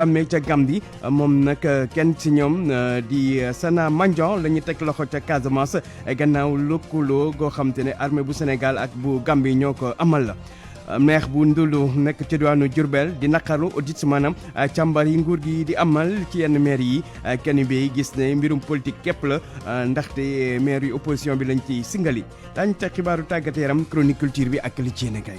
amee ca Gambie moom nag kenn ci ñoom di Sana Mandiang la ñu teg loxo ca Casamance gannaaw lëkkaloo goo xam te ne armée bu Sénégal ak bu Gambie ñoo ko amal la. neex bu ndulu nekk ci diwaanu Diourbel di naqaru audit maanaam càmbar yi nguur gi di amal ci yenn maire yi kenn bi gis ne mbirum politique képp la ndaxte maire yu opposition bi lañ ci singali daañu teg xibaaru tàggat yaram chronique culture bi ak li ci yéene kay.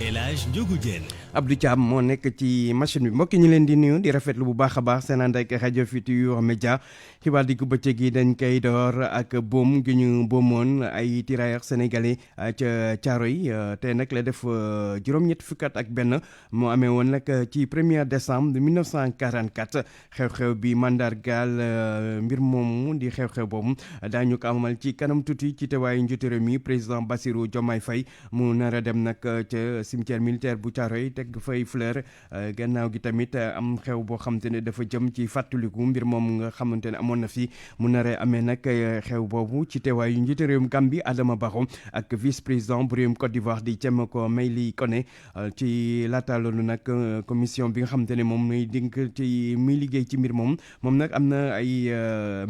El Hadj Ndiogou Diène Abdou Thiam moo nekk ci machine bi mbokki ñu leen di nuyu di rafetlu bu baax a baax seen ànd ak rajo Futurs Médias xibaar di ko bëccëg gi dañ koy door ak boom gi ñu boomoon ay tirailleurs sénégalais ca Thiaroye te nag la def juróom-ñett fukkat ak benn moo amee woon nag ci 1er décembre 1944 xew-xew bi mandargaal mbir moomu di xew-xew boobu daañu ko amal ci kanam tuuti ci teewaayu njiitu réew mi président Bassirou Diomaye Faye mu nar a dem nag ca cimetière militaire bu Thiaroye teg fay fleur gannaaw gi tamit am xew boo xamante ne dafa jëm ci fàttaliku mbir moom nga xamante ne amoon na fi mu naree amee nag xew boobu ci teewaayu njiitu réewum Gambie Adama Barrow ak vice président bu réewum Côte d'Ivoire di Thiemako Meili Koné ci laata loolu nag commission bi nga xamante ne moom muy dénk ci muy liggéey ci mbir moom nag am na ay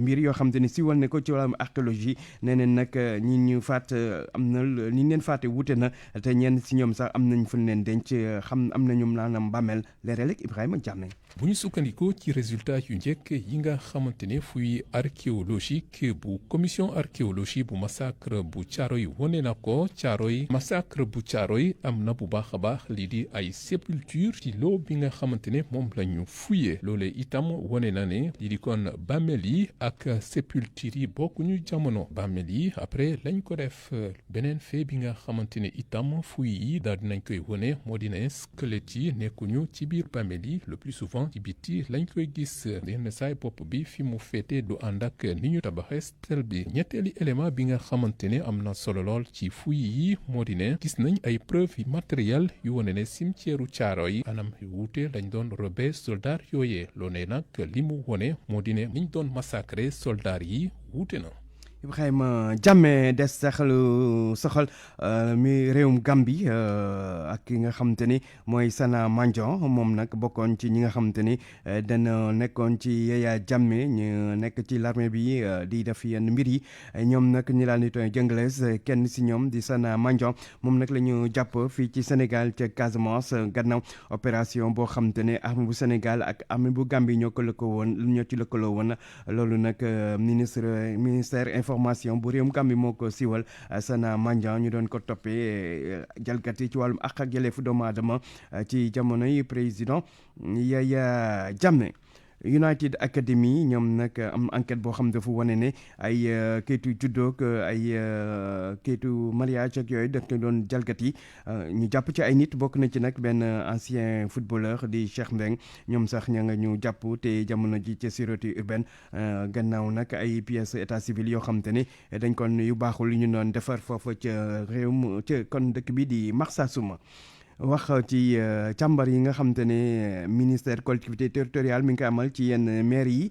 mbir yoo xamante ne siwal ne ko ci wàllum archéologie nee neen nag ñi ñu faat am na ni leen faate wute na te ñenn si ñoom sax am nañ fu leen denc am na ñoom naanam bàmmeel leeral ak Ibrahima Diame. bu ñu sukkandikoo ci résultat yu njëkk yi nga xamante ne fuy archéologique bu commission archéologie bu massacre bu Thiaroye wone na ko Thiaroye massacre bu Thiaroye am na bu baax a baax lii di ay sépulture ci loo bi nga xamante ne moom la ñu fuyee loolee itam wone na ne lii di kon bàmmeel yi ak sépulture yi bokkuñu jamono bàmmeel yi après lañ ko def beneen fee bi nga xamante ne itam fuy yi daal dinañ koy wone moo di ne squelette yi nekkuñu ci biir bàmmeel yi le plus souvent ci biti lañ koy gis yenn saay bopp bi fi mu féete du ànd ak ni ñu tabaxee stèle bi ñetteeli élément bi nga xamante ne am na solo lool ci fuy yi moo di ne gis nañ ay preuve yi matériel yu wone ne cimetière Thiaroye anam yu wuute lañ doon robee soldat yooyee loone nag li mu wone moo di ne niñ doon massacrer soldat yi wuute na. Ibrahima Diame des saxalu soxal mi réewum Gambie ak ki nga xamante ni mooy Sana Mandiang moom nag bokkoon ci ñi nga xamante ni dana nekkoon ci Yaya Jammeh ñu nekk ci l'armée bi di def yenn mbir yi ñoom nag ñi daal di tooy jëngalees kenn si ñoom di Sana Mandiang moom nag la ñu jàpp fii ci Sénégal ca Casamance gannaaw opération boo xamante ne armée bu Sénégal ak armée bu Gambie ñoo ci lëkkaloo woon loolu nag ministère information bu réewum Gambie moo ko siiwal Sana Mandiang ñu doon ko toppee jalgati ci wàllum àq ak yelleefu doomu aadama ci jamonoy président Yaya Jammeh. United Academy ñoom nag am enquête boo xam dafa wane ne ay kayitu juddoog ay kayitu mariage ak yooyu daf ko doon jalgati ñu jàpp ci ay nit bokk na ci nag benn ancien footballeur di Cheikh Mbeng ñoom sax ña nga ñu jàpp te jamono ji ca sûreté urbaine gannaaw nag ay pièces état civil yoo xam te ne dañ kon yu baaxul yu ñu doon defar foofa ca réewum ca kon dëkk bi di Marsassouma wax ci càmbar yi nga xam te ne ministère collectivité territoriale mi ngi koy amal ci yenn maire yi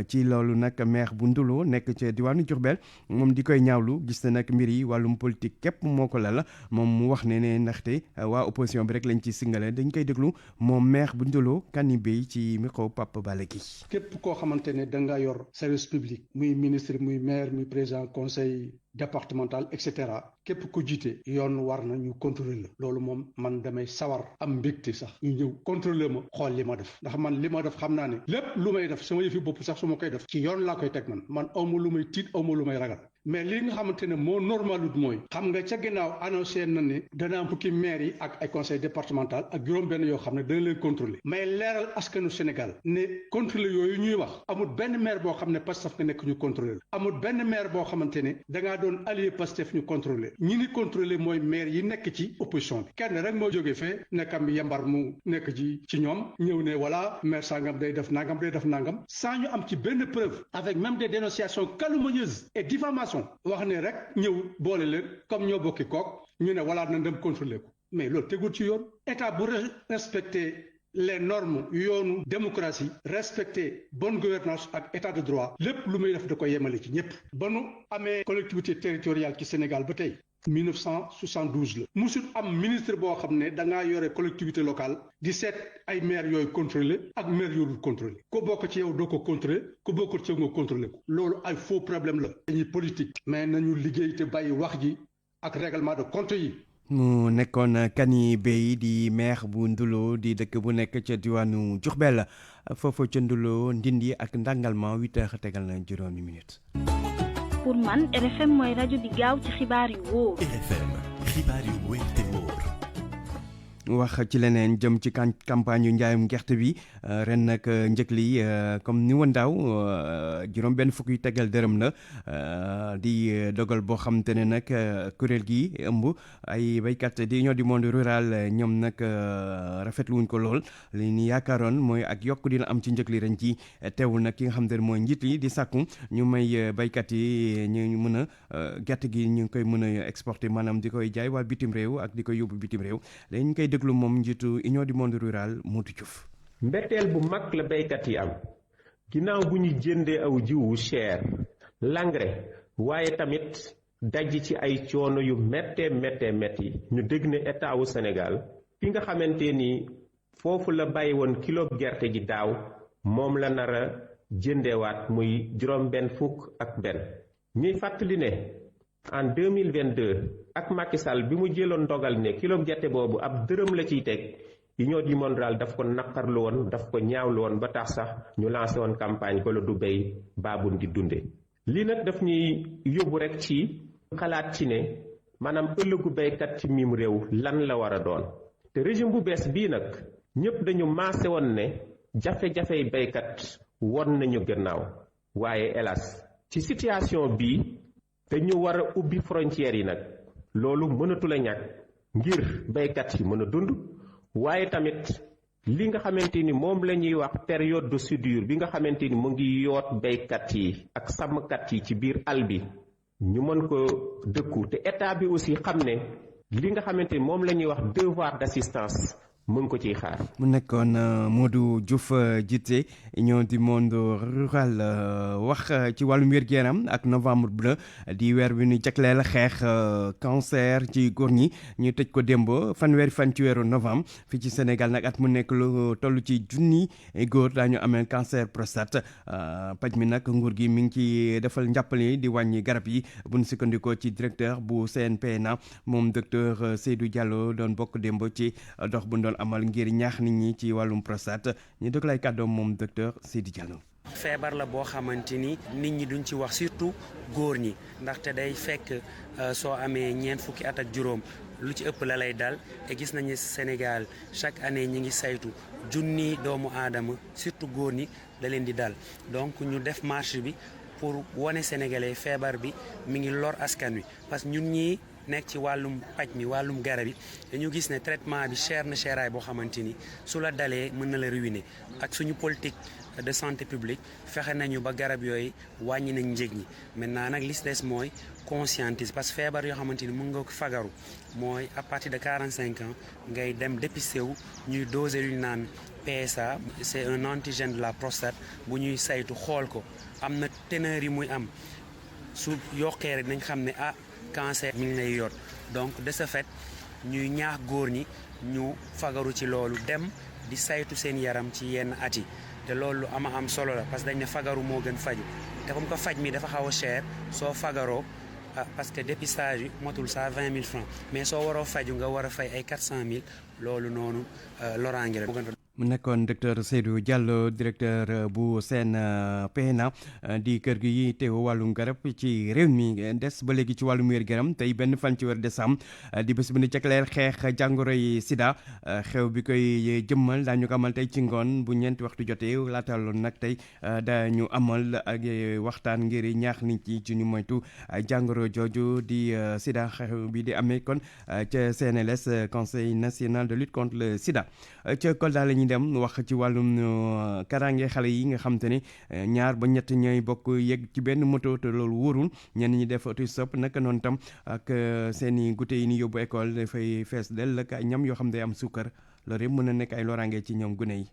ci loolu nag maire bu Ndoulo nekk ca diwaanu Diourbel moom di koy ñaawlu gis na nag mbir yi wàllum politique képp moo ko lala moom mu wax ne ndaxte waa opposition bi rek lañ ci singale dañ koy déglu moom maire bu Ndoulo Kani Bey ci micro Papa Bale gi. képp koo xamante ne da nga yor service public muy ministre muy maire muy président conseil départemental et cetera képp ku jiite yoon war na ñu contrôler la loolu moom man damay sawar am mbégte sax ñu ñëw contrôler ma xool li ma def ndax man li ma def xam naa ne lépp lu may def sama yëfi bopp sax su ma koy def ci yoon laa koy teg man awma lu may tiit awma lu may ragal mais li nga xamante ne moo normalut mooy xam nga ca ginnaaw annoncé na ne dana am fukki maire yi ak ay conseil départemental ak juróom-benn yoo xam ne dana leen contrôler mais leeral askanu Sénégal ne contrôler yooyu ñuy wax amul benn maire boo xam ne Pastef nga nekk ñu contrôler amul benn maire boo xamante ne dangaa doon allié Pastef ñu contrôler ñi ni contrôler mooy maire yi nekk ci opposition bi kenn rek moo jógee fee nekkam yambar mu nekk ci ñoom ñëw ne voilà maire sangam day def nangam sans ñu am ci benn preuve avec même des dénonciations calomnieuses et diffamation wax ne rek ñëw boole leen comme ñoo bokki kook ñu ne wala na dem contrôler ko mais loolu tegul ci yoon état bu respecté les normes yoonu démocratie respecter bonne gouvernance ak état de droit lépp lu muy def da koy yemale ci ñëpp ba nu amee collectivité territoriale ci Sénégal ba tey 1972 la musul am ministre boo xam ne da ngaa yore collectivité locale di seet ay maire yooyu contrôler ak maire yooyu contrôler ko bokk ci yow doo ko contrôler ko bokkul ci yow nga contrôler ko loolu ay faux problème la dañuy politique mais nañu liggéey te bàyyi wax ji ak règlement de compte yi. mu nekkoon Kani Bey di maire bu Ndulo di dëkk bu nekk ca diwaanu Diourbel foofu ca Ndulo Ndindi ak Ndangalma 8h tegal na juróomi minutes. pour man RFM mooy rajo di gaaw ci xibaar yu wóor. RFM xibaar yu wóor te wóor. wax ci leneen jëm ci campagne yu njaayum gerte bi ren nag njëg li comme ni woon daaw juróom benn fukk yu tegal dërëm la di dogal boo xam te ne nag kuréel gi ëmb ay béykat di union du monde rural ñoom nag rafetlu wuñ ko lool li ñu yaakaaroon mooy ak yokk dina am ci njëg li ren ci teewul nag ki nga xam te ne mooy njiit li di sàkku ñu may béykat yi ñu mën a gerte gi ñu ngi koy mën a exporter maanaam di koy jaay waa bitim réew ak di koy yóbbu bitim réew léegi ñu koy déglu moom njiitu union du monde rural Modou Diouf. mbetteel bu mag la béykat yi am ginnaaw bu ñu jëndee aw jiwu cher l'engrais waaye tamit daj ci ay coono yu méttee métti ñu dégg ne état wu Sénégal fi nga xamante ni foofu la bàyyi woon kilo gerte gi daaw moom la nar a jëndewaat muy juróom benn fukk ak benn ñuy fàttali ne en 2022 ak Macky Sall bi mu jëloon ndogal ne kilo gerte boobu ab dërëm la ciy teg union du monde rural daf ko naqarlu woon daf ko ñaawlu woon ba tax sax ñu lancé woon campagne bala du béy baabun di dunde lii nag daf ñuy yóbbu rek ci xalaat ci ne maanaam ëllëgu béykat ci mim réew lan la war a doon te régime bu bees bii nag ñëpp dañu maase woon ne jafe-jafey béykat won nañu gannaaw waaye hélas ci situation bii dañu war a ubbi frontières yi nag loolu mënatul a ñàkk ngir béykat yi mën a dund waaye tamit li nga xamante ni moom la ñuy wax période de soudure bi nga xamante ni mu ngi yoot béykat yi ak sàmmkat yi ci biir àll bi ñu mën ko dëkku te état bi aussi xam ne li nga xamante ni moom la ñuy wax devoir d'assistance mu ngi ko ciy xaar. mu nekkoon Modou Diouf jiite union du monde rural wax ci wàllum wér-gu-yaram ak novembre bleu di weer bi ñu jagleel xeex cancer ci góor ñi ñu tëj ko démb fanweeri fan ci weeru novembre fii ci Sénégal nag at mu nekk lu toll ci junni góor daañu amee cancer prostate paj mi nag nguur gi mi ngi ci defal njàppale di wàññi garab yi bu ñu sukkandikoo ci directeur bu CNPNA moom docteur Seydou Diallo doon bokk démb ci dox bu doon amal ngir ñaax nit ñi ci wàllum prostate ñu dëgg lay kàddoom moom docteur Sidi Diallo. feebar la boo xamante ni nit ñi duñ ci wax surtout góor ñi ndaxte day fekk soo amee ñeent fukki at ak juróom lu ci ëpp la lay dal te gis nañu Sénégal chaque année ñi ngi saytu junni doomu aadama surtout góor ñi da leen di dal donc ñu def marche bi pour wane sénégalais feebar bi mi ngi lor askan wi parce que ñun ñii nekk ci wàllum paj mi wàllum garab yi dañu gis ne traitement bi cher na cheraay boo xamante ni su la dalee mën na la ruiner ak suñu politique de santé publique fexe nañu ba garab yooyu wàññi nañ njëg ñi maintenant nag li des mooy conscientiser parce que feebar yoo xamante ni mën nga ko fagaru mooy à partir de 45 ans ngay dem dépisté wu ñuy doser lu ñu naan PSA c'est un antigène de la prostate bu ñuy saytu xool ko am na teneur yi muy am su yokkee rek nañ xam ne cancer mi ngi lay yor donc de ce fait ñuy ñaax góor ñi ñu fagaru ci loolu dem di saytu seen yaram ci yenn at yi te loolu ama am solo la parce que dañ ne fagaru moo gën faju te comme que faj mi dafa xaw a cher soo fagaroo parce que dépistage yi motul ça 20 000 francs mais soo waroo faju nga war a fay ay 400 000 loolu noonu loraange la. mu nekkoon docteur Seydou Diallo directeur bu CNPNA di kër gi teew wàllum garab ci réew mi des ba léegi ci wàllum wér-gu-yaram tey benn fan ci weer décembre di bés bu ñu jagleel xeex jàngoro yi sida xew bi koy jëmmal daañu ko amal tey ci ngoon bu ñeenti waxtu jotee laataaloon nag tey daañu amal ak waxtaan ngir ñaax nit ñi ci ñu moytu jàngoro jooju di sida xew bi di amee kon ca CNLS Conseil national de lutte contre le sida ca Kolda la ñuy dem wax ci wàllum karange xale yi nga xam te ne ñaar ba ñett ñooy bokk yegg ci benn moto te loolu wóorul ñenn ñi def auto-stop naka noonu tam ak seen i goûter yi ni yóbbu école dafay fees del ak ñam yoo xam day am suukar loolu yëpp mën na nekk ay loraange ci ñoom gune yi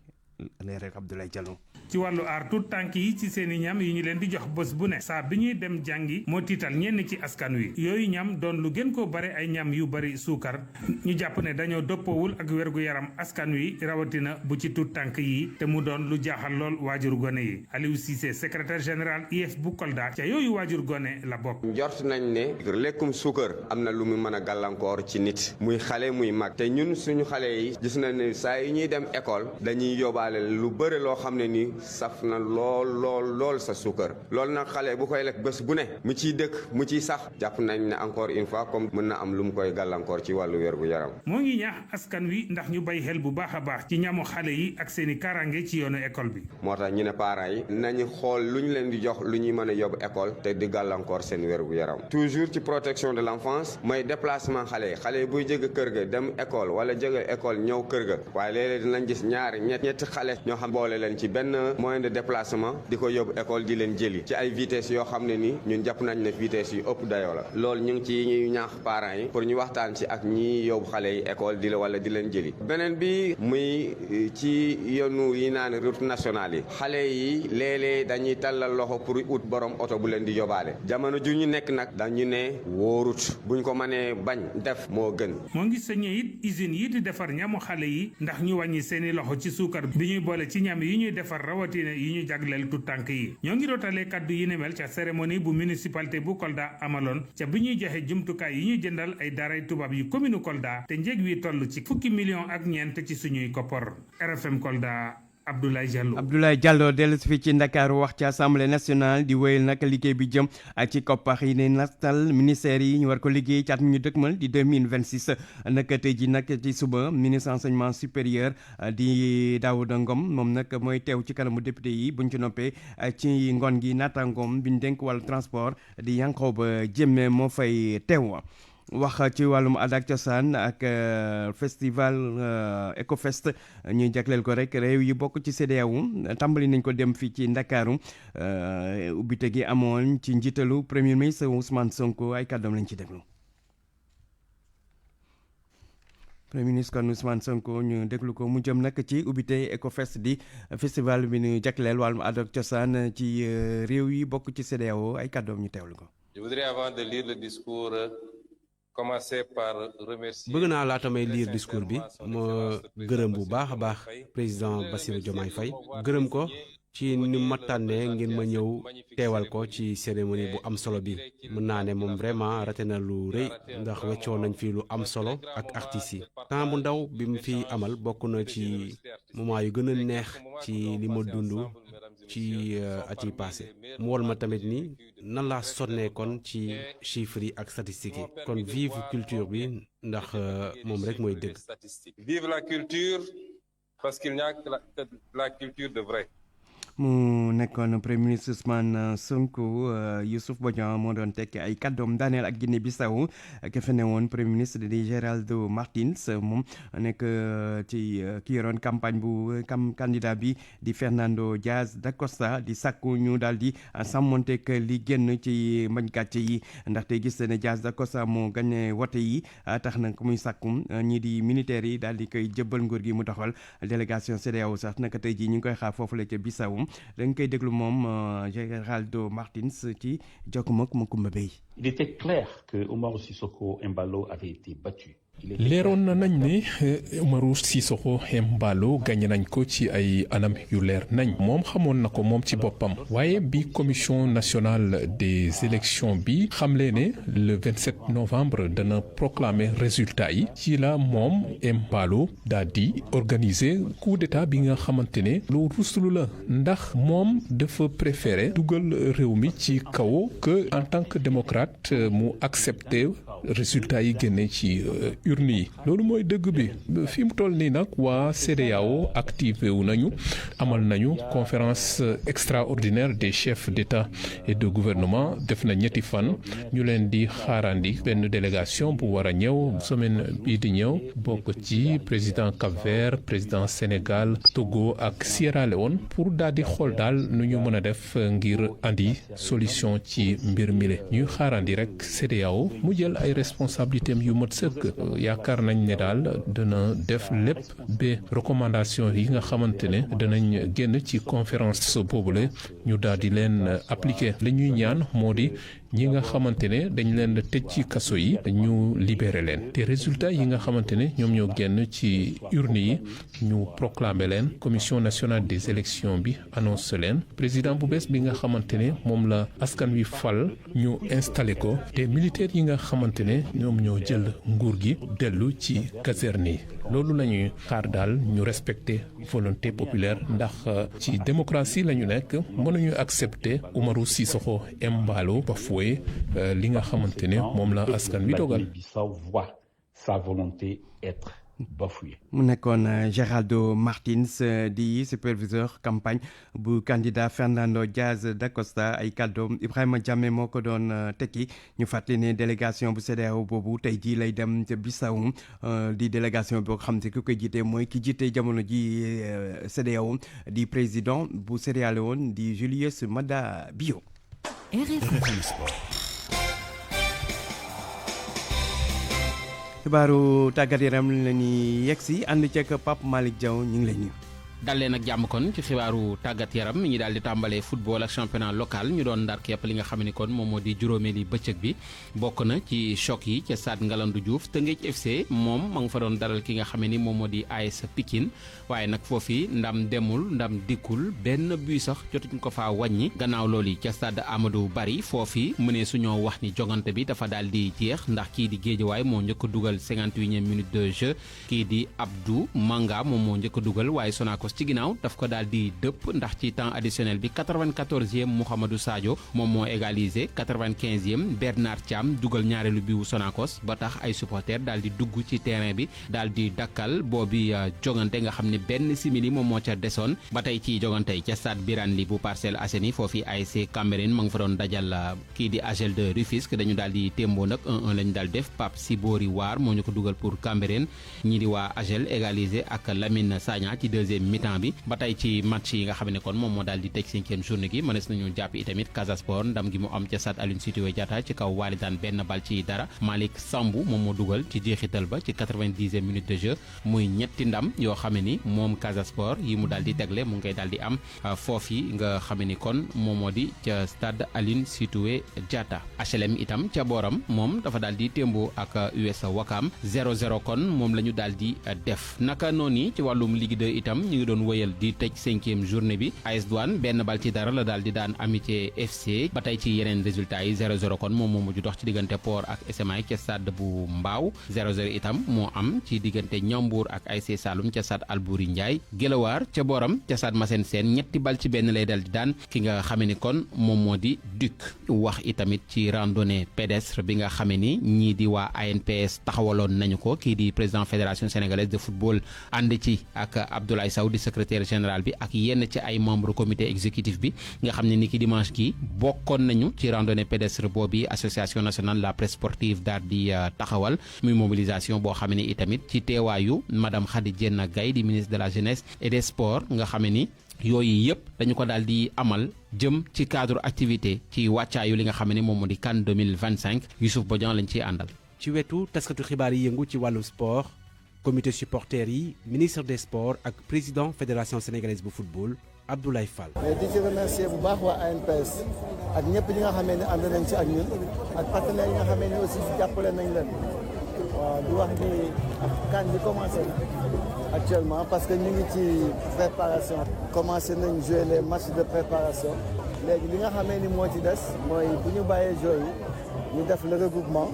leeral Abdoulaye Diallo. ci wàllu aar tout tànk yi ci seeni ñam yi ñu leen di jox bés bu ne saa bi ñuy dem jàngi moo tiital ñenn ci askan wi yooyu ñam doon lu gën koo bare ay ñam yu bari suukar ñu jàpp ne dañoo dëppoowul ak wérgu yaram askan wi rawatina bu ci tout tànk yi te mu doon lu jaaxal lool waajur gone yi Aliou Cissé secrétaire général IEF bu Kolda ca yooyu waajur gone la bokk. njort nañ ne lekkum suukar am na lu mu mën a gàllankoor ci nit muy xale muy mag te ñun suñu xale yi gis nañ ne saa yi ñuy dem école dañuy yóbbaale lu bëri loo xam ne ni saf na lool sa suukar loolu nag xale bu koy lekk bés bu ne mu ciy dëkk mu ciy sax jàpp nañ ne encore une fois comme mën na am lu mu koy gàllankoor ci wàllu wér gu yaram. moo ngi ñaax askan wi ndax ñu bay xel bu baax a baax ci ñamu xale yi ak seeni kaaraange ci yoonu école bi. moo tax ñu ne parents yi nañu xool lu ñu leen di jox lu ñuy mën a yóbbu école te di gàllankoor seen wér gu yaram toujours ci protection de l'enfance mooy déplacement xale yi buy jóge kër ga dem école wala jóge école ñëw kër ga waaye léeg-léeg dinañ gis ñaari ñetti xale ñoo xam boole leen ci benn moyen de déplacement di ko yóbbu école di leen jëli ci ay vitesse yoo xam ne ni ñun jàpp nañ ne vitesse yu ëpp dayoo la loolu ñu ngi ci ñuy ñaax parents yi pour ñu waxtaan ci ak ñi yóbbu xale yi école di la wala di leen jëli beneen bi muy ci yoonu yi naan route nationale yi xale yi léeg-léeg dañuy tàllal loxo pour ut borom oto bu leen di yóbbaale jamono ju ñu nekk nag dañu ne wóorut buñ ko mënee bañ def moo gën. moo ngi sañee it usines yi di defar ñamu xale yi ndax ñu wàññi seeni loxo ci suukar bi ñuy boole ci ñam yi ñuy defar rawatina yi ñu jagleel tu tànk yi ñoo ngi rootalee kaddu yi ne mel ca cérémonie bu municipalité bu Kolda amaloon ca bi ñuy joxe jumtukaay yi ñuy jëndal ay daaray tubaab yu commune Kolda te njëg wi toll ci fukki millions ak ñeent ci suñuy koppor. RFM Kolda Abdoulaye Diallo dellu si fii ci Ndakaaru wax ci assemblée nationale di wéyal nag liggéey bi jëm ci koppax yi ne nastal ministère yi ñu war ko liggéey ci at mi ñu dëkkmal di 2026 nag tey ji nag ci suba ministre enseignement supérieur di Daouda Ngom moom nag mooy teew ci kanamu député yi buñ ci noppee ci ngoon gi naataangoom biñ dénk wàllu transport di Yankhoba Diémé moo fay teew. wax ci wàllum aada ak cosaan ak festival Ecofest ñuy jagleel ko rek réew yi bokk ci CEDEAO tàmbali nañ ko dem fii ci Ndakaaru ubbite gi amoon ci njiitalu premier ministre Ousmane Sonko ay kàddoom lañ ci déglu. premier ministre kon Ousmane Sonko ñu déglu ko mu jëm nag ci ubbite Ecofest di festival bi ñu jagleel wàllum aada ak cosaan ci réew yi bokk ci CEDEAO ay kàddoom ñu teewlu ko. Je voudrais avant de lire le discours commencer par remercier. bëgg naa laata may lire discours bi ma gërëm bu baax a baax président Bassirou Diomaye Faye gërëm ko ci ni ma tànnee ngir ma ñëw teewal ko ci cérémonie bu am solo bi mën naa ne moom vraiment raté na lu rëy ndax weccoo nañ fi lu am solo ak artistes yi temps bu ndaw bi mu fi amal bokk na ci moment yu gën a neex ci li ma dund ci at yi passé mu wol ma tamit ni nan laa sonnee kon ci chiffres yi ak statistiques yi kon vive culture bi ndax moom rek mooy dëgg. Vive la culture parce qu'il n'y a que la culture de vrai. mu nekkoon premier ministre Ousmane Sonko Youssouf Bodian moo doon tekki ay kàddoom daaneel ak Guinée Bissau ke fe ne woon premier ministre di Geraldo Martins moom nekk ci ki yoroon campagne bu candidat bi di Fernando Diaz da Costa di sàkku ñu daal di sàmmonteeg li génn ci mbañ gàcce yi ndaxte gis ne Diaz da Costa moo gagné wote yi tax na ko muy sàkku ñii di militaires yi daal di koy jëbbal nguur gi mu doxal délégation CEDEAO sax naka tey jii ñu ngi koy xaar foofu la ca Bissau dañ koy déglu moom Geraldo Martins ci Jokkoo ak Macoumba Bey. Il était clair que Umaro Sissoko Embalo avait été battu. leeroon na nañ ne Umaro Sissoko Embalo gagné nañ ko ci ay anam yu leer nañ moom xamoon na ko moom ci boppam waaye bi commission nationale des élections bi xamle ne le 27 novembre dana proclamer résultat yi ci la moom Embalo daal di organiser coup d'état bi nga xamante ne lu ruslu la ndax moom dafa préféré dugal réew mi ci kaw que en tant que démocrate mu accepter résultat yi génne ci urne yi loolu mooy dëgg bi fi mu toll nii nag waa CEDEAO activé wu nañu amal nañu conférence extraordinaire des chefs d'État et de gouvernement def na ñetti fan ñu leen di xaarandi benn délégation bu war a ñëw semaine bii di ñëw bokk ci président Cap-Vert président Sénégal Togo ak Sierra Leone pour daal di xool daal nu ñu mën a def ngir andi solution ci mbir mi le ñuy xaarandi rek CEDEAO mu jël ay responsabilités yu mat sëkk yaakaar nañ ne daal dana def lépp ba recommandation yi nga xamante ne danañ génn ci conférence boobule ñu daal di leen appliquer li ñuy ñaan moo di ñi nga xamante ne dañ leen tëj ci kaso yi ñu libéré leen te résultat yi nga xamante ne ñoom ñoo génn ci urne yi ñu proclamer leen commission nationale des élections bi annoncé leen président bu bees bi nga xamante ne moom la askan wi fal ñu installé ko te militaires yi nga xamante ne ñoom ñoo jël nguur gi dellu ci caserne yi loolu la ñuy xaar daal ñu respecter volonté populaire ndax ci démocratie la ñu nekk mënuñu accepter Umaru Sissoco Embalo bafoué li nga xamante ne moom la askan wi dogal. Sa volonté être bafoué. mu nekkoon Geraldo Martins di superviseur campagne bu candidat Fernando Diaz da Costa ay kàddoom Ibrahima Jammeh moo ko doon tekki ñu fàttali ne délégation bu CEDEAO boobu tey jii lay dem ca Bissau di délégation boo xam ne ki koy jiite mooy ki jiite jamono ji CEDEAO di président bu Sierra Leone di Julius Maada Bio. RFM Sport. xibaaru tàggat yaram la ñuy yegg si ànd ceeg Pape Malick Diaw ñu ngi lay nuyu. dalee nag jàmm kon ci xibaaru tàggat yaram mi ngi daal di tàmbalee football ak championnat local ñu doon ndar képp li nga xam ne kon moom moo di juróomeeli bëccëg bi bokk na ci choc yi ca stade Ngalandou Diouf Teungueth FC moom ma nga fa doon daral ki nga xam ne moom moo di AS Pikine waaye nag foofi ndam demul ndam dikkul benn but sax jotuñ ko faa wàññi gannaaw loolu ca stade Amadou Barry foofi mënee suñoo wax ni jogante bi dafa daal di jeex ndax kii di Guédiawaye moo njëkk a dugal 58e minute de jeu kii di Abdou Manga moom moo njëkk a dugal waaye Sonacos ci ginnaaw daf ko daal di dëpp ndax ci temps additionnel bi 94e Mouhamadou Sadio moom moo égalisé 95e Bernard Thiam dugal ñaareelu biwu Sonacos ba tax ay supporters daal di dugg ci terrain bi daal di dakkal boobi jogante nga xam ne benn simili moom moo ca desoon ba tey ci jogante ca stade Birane Ly bu Parcelles Assainies foofu ASC Cambérène ma nga fa doon dajal kii di AGEL de Rufisque dañu daal di témboo nag 1-1 lañu daal def Pape Sibori War moo ñu ko dugal pour Cambérène ñii di waa AGEL égalisé ak Lamine Sagna ci deuxième mi-temps bi ba tey ci match yi nga xam ne kon moom moo daal di tëj 5e journée gi mënees nañu jàpp itamit Casa Sport ndam gi mu am ca stade Aline Sitoé Diatta ci kaw Walidane benn bal ci dara Malick Sambou moom moo dugal ci jeexital ba ci 90e minute de jeu muy ñetti ndam yoo xam ne ni moom Casa Sport yi mu daal di tegle mu ngi koy daal di am foofi nga xam ne kon moom moo di ca stade Aline Sitoé Diatta HLM itam ca booram moom dafa daal di témboo ak US Ouakam 0-0 kon moom la ñu daal di def naka noonu ci wàllum Ligue 2 itam ñu ngi doon wëyal di tëj 5e journée bi AS Douane benn bal ci dara la daal di daan Amitié FC ba tey ci yeneen résultats yi 0-0 kon moom moo mujj dox ci diggante Port ak SMA ca stade bu Mbaaw 0-0 itam moo am ci diggante Ñambour ak ASC Saloum ca stade Albouri Ndiaye Guelwaar ca booram ca stade Massène Sène ñetti bal ci benn lay dal di daan ki nga xamee ni kon moom moo di Duc wax itamit ci randonnée pédestre bi nga xamee ni ñii di waa ANPS taxawaloon nañu ko kii di président fédération sénégalaise de football ànd ci ak Abdoulaye Sow di secrétaire général bi ak yenn ci ay membre comité exécutif bi nga xam ne ni ki dimanche gi bokkoon nañu ci randonnée pédestre boobu association nationale de la presse sportive daal di taxawal muy mobilisation boo xam ne itamit ci teewaayu madame Khady Diène Gaye di ministre de la jeunesse et des sports nga xam ni yooyu yëpp dañu ko daal di amal jëm ci cadre activité ci wàccaayu li nga xam ne moom moo di CAN 2025 Youssouf Bodian lañ ciy àndal. ci wetu taskatu xibaar yi yëngu ci wàllu sport comité supporters yi ministre des sports ak président fédération sénégalaise bu football Abdoulaye Fall. mais di ci remercier bu baax waa ANPS ak ñëpp ñi nga xamee ne ànd nañ ci ak ñun ak partenaires yi nga xamee ne aussi jàppale nañ leen waaw di wax ni CAN bi commencé na actuellement parce que ñu ngi ci préparation. commencé nañ jouer les matchs de préparation léegi li nga xamee ni moo ci des mooy bu ñu bàyyee jeu yi ñu def le regroupement.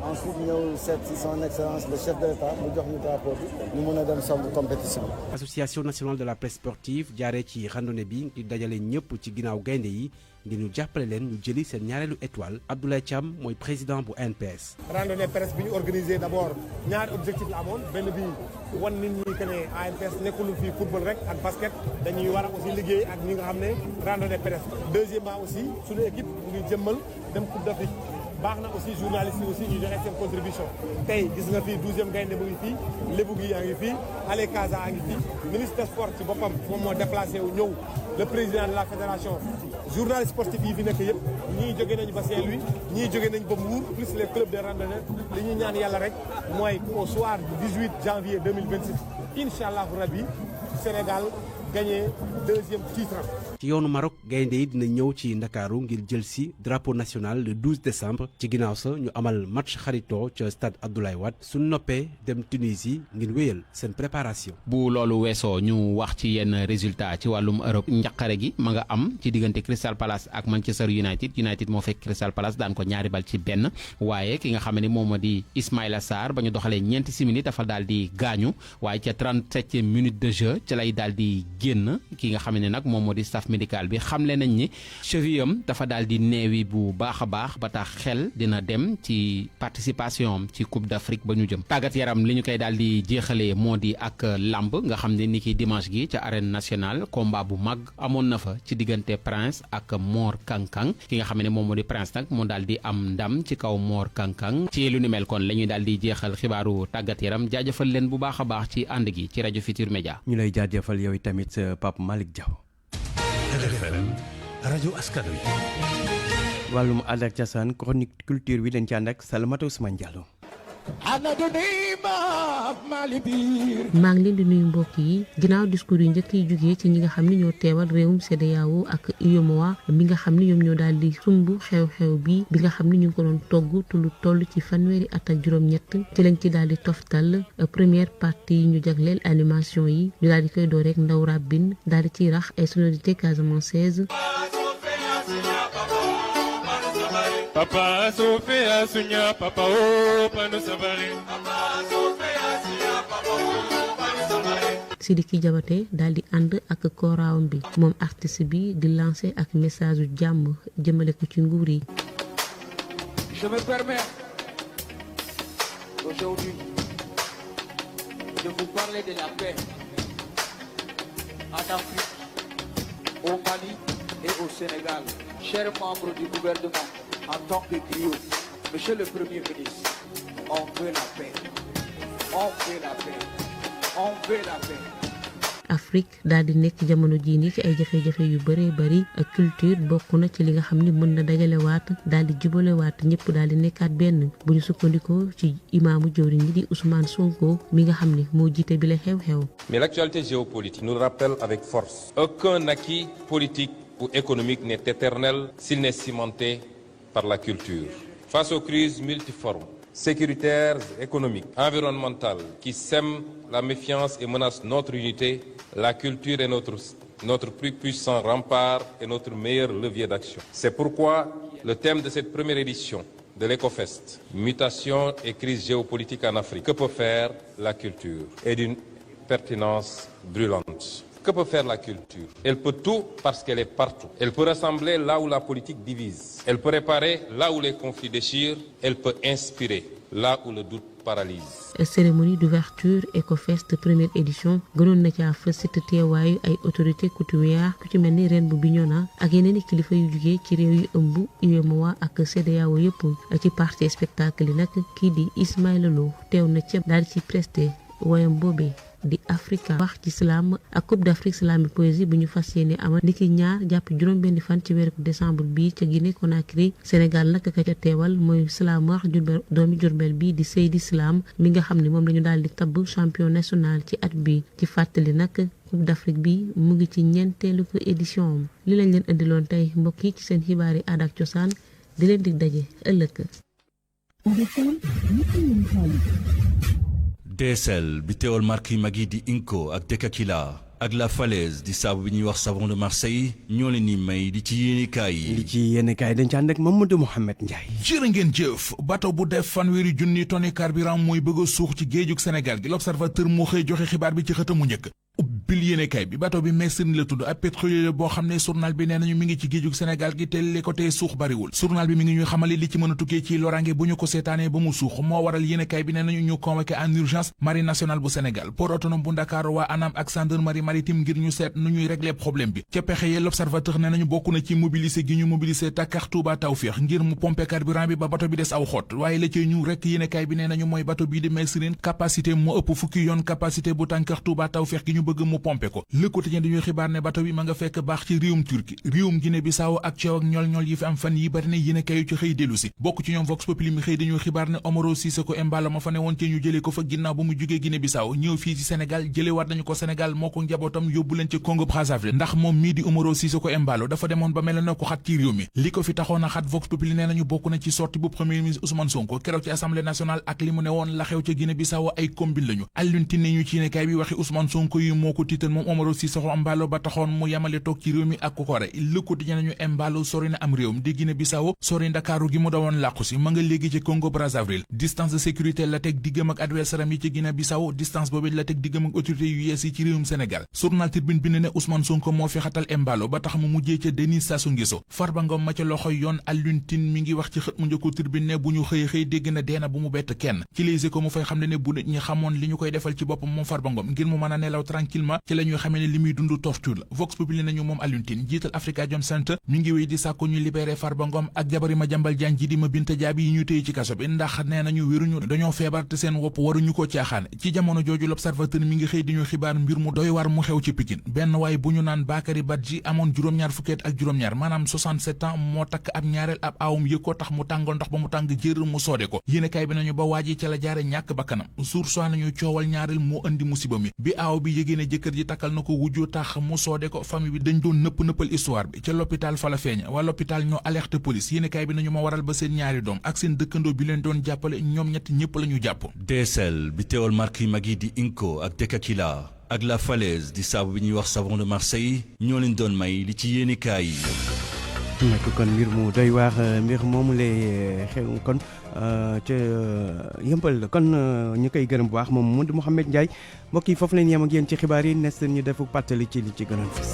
ensuite ñëw seet si son excellence le chef de l'État mu jox ñu drapeau bi ñu mën a dem somb compétition. association nationale de la presse sportive jaaree ci randonnée bi di dajale ñëpp ci ginnaaw gaynde yi ngir ñu jàppale leen ñu jëli seen ñaareelu étoile Abdoulaye Thiam mooy président bu ANPS. randonnée presse bi ñu organisé d'abord ñaari objectif la amoon benn bi wan nit ñi que ne ANPS nekkul fii football rek ak basket dañuy war a aussi liggéey ak ñi nga xam ne randonnée presse. deuxièmement aussi suñu équipe mu ngi jëmmal dem Coupe d'Afrique. baax na aussi journalistes yi aussi ñu joxe seen contribution tey gis nga fii 12e gaynde mu ngi fii lébu gi yaa ngi fii Ale Casa a ngi fii ministre des sports ci boppam moom moo déplacé wu ñëw le président de la fédération journalistes sportifs yi fi nekk yëpp ñii jóge nañ ba Saint-Louis ñii jóge nañ ba Mbour plus les clubs de randonnée li ñuy ñaan yàlla rek mooy au soir du 18 janvier 2026 incha allahu rabbi Sénégal gagné 2e titre. ci yoonu Maroc gaynde yi dina ñëw ci Ndakaaru ngir jël si drapeau national le 12 décembre ci ginnaaw sa ñu amal match xaritoo ca stade Abdoulaye Wade su noppee dem Tunisie ngir wéyal seen préparation. bu loolu weesoo ñu wax ci yenn résultat ci wàllum Europe njaqare gi ma nga am ci diggante Crystal Palace ak Manchester United moo fekk Crystal Palace daan ko 2-1 waaye ki nga xam ne moom moo di Ismaïla Sarr ba ñu doxalee ñeenti simili dafa daal di gaañu waaye ca 37e minute de jeu ca lay daal di génn ki nga xam ne nag moom moo di staff médical bi xamle nañ ni cheville am dafa daal di neewi bu baax a baax ba tax xel dina dem ci participation ci Coupe d'Afrique ba ñu jëm tàggat yaram li ñu koy daal di jeexalee moo di ak lamb nga xam ne ni ki dimanche gi ca arène nationale combat bu mag amoon na fa ci diggante Prince ak Mor Kankang ki nga xam ne moom moo di Prince nag moo daal di am ndam ci kaw Mor Kankang ci lu ni mel kon la ñuy daal di jeexal xibaaru tàggat yaram jaajëfal leen bu baax a baax ci ànd gi ci rajo Futur Média. ñu lay jaajëfal yow tamit Pape Malick Diaw. RFM rajo askan wi. wàllum aada ak cosaan chronique culture bi dañ ci ànd ak Salamata Ousmane Diallo. maa ngi leen di nuyu mbokk yi ginnaaw discours yu njëkk yi jugee ci ñi nga xam ne ñoo teewal réewum CEDEAO ak UEMOA mi nga xam ne ñoom ñoo daal di sumb xew-xew bi nga xam ne ñu ngi ko doon togg te lu toll ci fanweeri at ak juróom-ñett ci lañ ci daal di toftal première partie yi ñu jagleel animation yi ñu daal di koy door rek ndaw rabbin daal di ciy rax ay sonorité casamançaise. Papa Sofia sunya papa o panu sabari Papa Sofia sunya papa o panu sabari Sidiki Diabaté daal di ànd ak kooraawam bi moom artiste bi di lancer ak message u jàmm jëmale ko ci nguur yi. Je me permets aujourd'hui de vous parler de la paix en Afrique, au Mali et au Sénégal. Chers membres du gouvernement, en tant que griot, Monsieur le Premier ministre, on veut la paix. On veut la paix. On veut la paix. Afrique daal di nekk jamono jii nii ci ay jafe-jafe yu bëree bëri ak culture bokk na ci li nga xam ni mën na dajalewaat daal di jubalewaat ñëpp daal di nekkaat benn bu ñu sukkandikoo ci imaamu jawriñ ñi di Ousmane Sonko mi nga xam ni moo jiite bi la xew-xew. Mais l'actualité géopolitique nous rappelle avec force aucun acquis politique ou économique n'est éternel s'il n'est cimenté par la culture. Face aux crises multiformes, sécuritaires, économiques, environnementales, qui sèment la méfiance et menacent notre unité, la culture est notre plus puissant rempart et notre meilleur levier d'action. C'est pourquoi le thème de cette première édition de l'EcoFest, mutation et crise géopolitique en Afrique, que peut faire la culture, est d'une pertinence brûlante. Que peut faire la culture? Elle peut tout parce qu'elle est partout. Elle peut rassembler là où la politique divise. Elle peut réparer là où les conflits déchirent. Elle peut inspirer là où le doute paralyse. Cérémonie d'ouverture EcoFest première édition gënoon na caa fës ci teewaayu ay autorités coutumières ku ci mel ni ren bu Bignona ak yeneen i kilifa yu jugee ci réew yu ëmb UEMOA ak CEDEAO yëpp ci partie spectacle yi nag kii di Ismaïla Lo teew na ca daal ci presté woyam boobee di Africa wax ci slam ak Coupe d'Afrique slam poésie bu ñu fas yéene amal niki 2 jàpp juróom-benn fan ci weeru décembre bi ca Guinée Conakry Sénégal nag ka ca teewal mooy slameur Jurbel doomi Jurbel bi di Seydi Slam mi nga xam ne moom la ñu daal di tabb champion national ci at bi ci fàttali nag Coupe d'Afrique bi mu ngi ci ñeenteelu ko édition am li lañ leen indiloon tey mbokk yi ci seen xibaar yi aada ak cosaan di leen dig daje ëllëg. DSL bi teewal marque yi mag yi di Inco ak Dekakila ak La Falaise di saabu bi ñuy wax savon de Marseille ñoo leen ni may di ci yéenekaay yi. li ci yéenekaay dañ ci ànd ak Mamadou Mouhamed Ndiaye. jërë ngeen jëf bateau bu def fanweeri junni tonni carburant mooy bëgg a suux ci géejug Sénégal gi L'Observateur moo xëy joxe xibaar bi ci xëtamu njëkk. ubbil yéenekaay bi bateau bi Messine la tudd ab pétrolier boo xam ne journal bi nee nañu mi ngi ci géejug Sénégal gi te li ko tee suux bariwul journal bi mi ngi ñuy xamale li ci mën a tukkee ci lorange bu ñu ko seetaanee ba mu suux moo waral yéenekaay bi nee nañu ñu convoqué en urgence marine nationale bu Sénégal port autonome bu Dakar waa ANAM ak gendarmerie maritime ngir ñu seet nu ñuy régler problème bi ca pexe yee L'Observateur nee nañu bokk na ci mobiliser gi ñu mobiliser Dakar Touba Tawfekh ngir mu pomper carburant bi ba bateau bi des aw xott waaye la ci ñu rek yéenekaay bi nee nañu mooy bateau bii di Messine capacité moo ëpp fukki yoon capacité bu Dakar Touba Tawfekh gi ñu bëgg mu pompé ko Le Quotidien dañuy xibaar ne bato bi ma nga fekk baax ci réewum Turquie réewum Guinée Bissau ak coow ak ñol-ñol yi fi am fan yi bari na yéene kayu ci xëy dellu si bokk ci ñoom Vox Populi mi xëy dañuy xibaar ne Omaro Sissoko Embalo ma fa ne woon ci ñu jëlee ko fa ginnaaw ba mu jugee Guinée Bissau ñëw fii ci Sénégal jëlee waat nañu ko Sénégal moo ko njabootam yóbbu leen ci Congo Brazzaville ndax moom mii di Omaro Sissoko Embalo dafa demoon ba mel na ko xat ci réew mi li ko fi taxoon a xat Vox Populi nee nañu bokk na ci sortie bu premier ministre Ousmane Sonko keroog ci assemblée nationale ak li mu ne woon la xew ca Guinée Bissau ay combine lañu Alioune Tine ñu ci yéenekaay bi waxi Ousmane Sonko yi moo ko tiital moom Omaro Sissoko Embalo ba taxoon mu yamale toog ci réew mi ak ko kore Le Quotidien nañu Embalo sori na am réewam di Guinée Bissau sori Ndakaaru gi mu dawoon làqu si ma nga léegi ci Congo Brazzaville distance de sécurité la teg diggam ak adversaire am yi ci Guinée Bissau distance boobu la teg diggam ak autorité yu yees yi ci réewum Sénégal journal Tribune bind ne Ousmane Sonko moo fi xatal Embalo ba tax mu mujjee ca Denis Sassou Nguesso Farba Ngom ma ca loxoy yoon Alioune Tine mi ngi wax ci xët mu njëkku Tribune ne bu ñu xëy dégg na deena bu mu bett kenn ci Les Échos mu fay xam ne bu nit ñi xamoon li ñu koy defal ci boppam moom Farba Ngom ngir mu mën a nelaw tranquillement ci la ñuy xamee ne li muy dund torture la Vox Populi nañu moom Alioune Tine jiital Afrikajom Center mi ngi wéy di sàkku ñu libéré Farba Ngom ak jabari Madiambal Diagne ji di ma Binta Jaabi yi ñu téye ci kaso bi ndax nee nañu wéruñu dañoo feebar te seen wopp waruñu ko caaxaan ci jamono jooju L'Observateur mi ngi xëy di ñu xibaar mbir mu doy war mu xew ci Pikine benn waay bu ñu naan Bakary Badji amoon juróom-ñaar fukkeet ak juróom-ñaar maanaam 67 ans moo takk ab ñaareel ab aawum yëg ko tax mu tàngal ndox ba mu tàng jër mu soode ko yéenekaay bi nañu ba waaji ca la jaare ñàkk bakkanam source nañu coowal ñaareel moo andi musiba mi bi aaw bi yëgee ne jëkkër ji takkal na ko wujju tax mu soode ko famille bi dañ doon nëppal histoire bi ca l'hôpital fa la feeñ waa l'hôpital ñoo alerte police yéenekaay bi nañu ma waral ba seen ñaari doom ak seen dëkkandoo bi leen doon jàppale ñoom ñett ñëpp la ñu jàpp DSL bi teewal marque yi mag yi di Inco ak Dekakila ak La Falaise di saabu bi ñuy wax savon de Marseille ñoo leen doon may li ci yéenekaay yi nekk kon mbir mu doy waar mbir moomu lay xew kon ca yëmbal kon ñu koy gërëm bu baax moom Mouhamed Ndiaye mbokk yi foofu leen yem ak yéen ci xibaar yi nes ñu def pàttali ci li ci gënoon fës